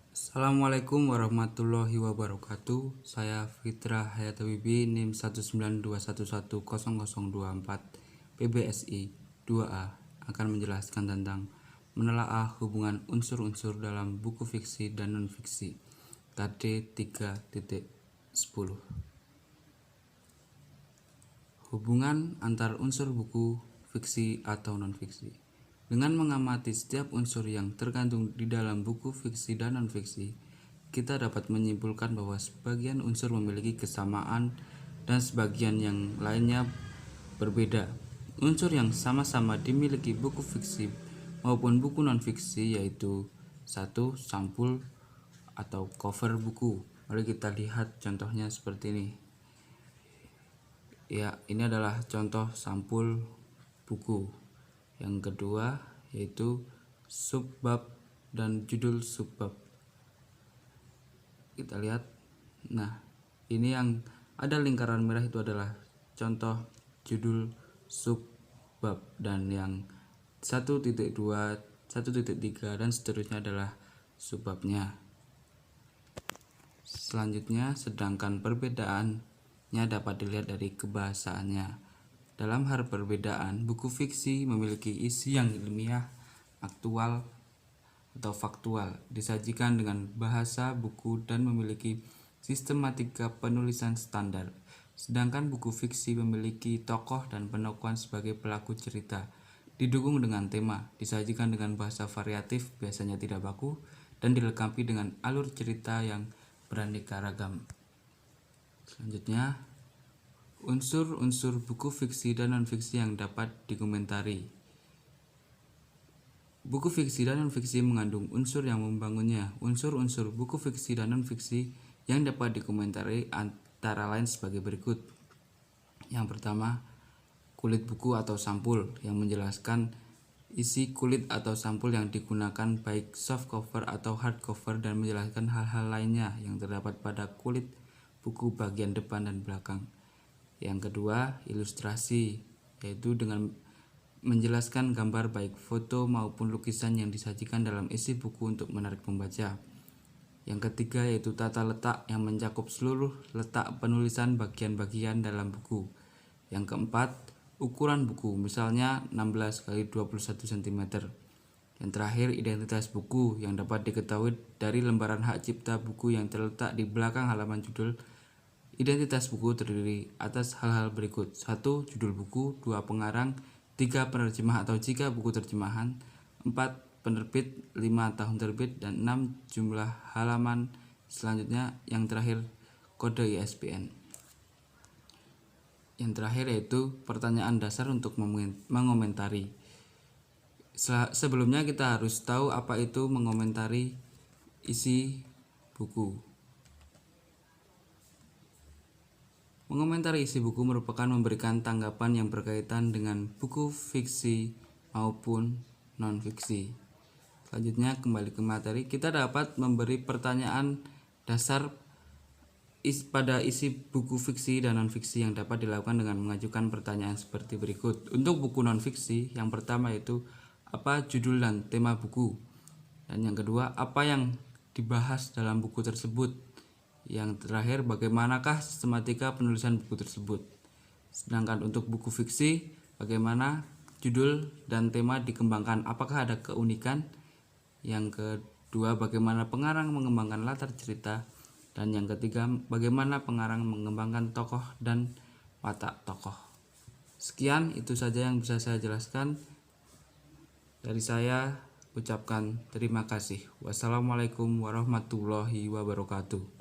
Assalamualaikum warahmatullahi wabarakatuh. Saya Fitra Hayatawibi NIM 192110024 PBSI 2A akan menjelaskan tentang menelaah hubungan unsur-unsur dalam buku fiksi dan non-fiksi KD 3.10. Hubungan antar unsur buku fiksi atau non-fiksi. Dengan mengamati setiap unsur yang terkandung di dalam buku fiksi dan non-fiksi, kita dapat menyimpulkan bahwa sebagian unsur memiliki kesamaan dan sebagian yang lainnya berbeda. Unsur yang sama-sama dimiliki buku fiksi maupun buku non-fiksi yaitu 1. Sampul atau cover buku. Mari kita lihat contohnya seperti ini. Ya, ini adalah contoh sampul buku. Yang kedua yaitu subbab dan judul subbab. Kita lihat. Nah, ini yang ada lingkaran merah itu adalah contoh judul subbab, dan yang 1.2, 1.3 dan seterusnya adalah subbabnya. Selanjutnya, sedangkan perbedaannya dapat dilihat dari kebahasaannya. Dalam hal perbedaan, buku fiksi memiliki isi yang ilmiah, aktual atau faktual, disajikan dengan bahasa buku dan memiliki sistematika penulisan standar. Sedangkan buku fiksi memiliki tokoh dan penokohan sebagai pelaku cerita, didukung dengan tema, disajikan dengan bahasa variatif, biasanya tidak baku, dan dilengkapi dengan alur cerita yang beraneka ragam. Selanjutnya, unsur-unsur buku fiksi dan non-fiksi yang dapat dikomentari. Buku fiksi dan non-fiksi mengandung unsur yang membangunnya. Unsur-unsur buku fiksi dan non-fiksi yang dapat dikomentari antara lain sebagai berikut. Yang pertama, kulit buku atau sampul yang menjelaskan isi kulit atau sampul yang digunakan baik soft cover atau hard cover, dan menjelaskan hal-hal lainnya yang terdapat pada kulit buku bagian depan dan belakang. Yang kedua, ilustrasi, yaitu dengan menjelaskan gambar baik foto maupun lukisan yang disajikan dalam isi buku untuk menarik pembaca. Yang ketiga yaitu tata letak yang mencakup seluruh letak penulisan bagian-bagian dalam buku. Yang keempat, ukuran buku, misalnya 16 x 21 cm. Yang terakhir, identitas buku yang dapat diketahui dari lembaran hak cipta buku yang terletak di belakang halaman judul. Identitas buku terdiri atas hal-hal berikut: 1. Judul buku, 2. Pengarang, 3. Penerjemah atau jika buku terjemahan, 4. Penerbit, 5. Tahun terbit, dan 6. Jumlah halaman. Selanjutnya yang terakhir, kode ISBN. Yang terakhir yaitu pertanyaan dasar untuk mengomentari. Sebelumnya kita harus tahu apa itu mengomentari isi buku. Mengomentari isi buku merupakan memberikan tanggapan yang berkaitan dengan buku fiksi maupun non-fiksi. Selanjutnya kembali ke materi, kita dapat memberi pertanyaan dasar pada isi buku fiksi dan non-fiksi yang dapat dilakukan dengan mengajukan pertanyaan seperti berikut. Untuk buku non-fiksi, yang pertama yaitu apa judul dan tema buku, dan yang kedua apa yang dibahas dalam buku tersebut. Yang terakhir, bagaimanakah sistematika penulisan buku tersebut. Sedangkan untuk buku fiksi, bagaimana judul dan tema dikembangkan, apakah ada keunikan. Yang kedua, bagaimana pengarang mengembangkan latar cerita. Dan yang ketiga, bagaimana pengarang mengembangkan tokoh dan watak tokoh. Sekian, itu saja yang bisa saya jelaskan. Dari saya ucapkan terima kasih. Wassalamualaikum warahmatullahi wabarakatuh.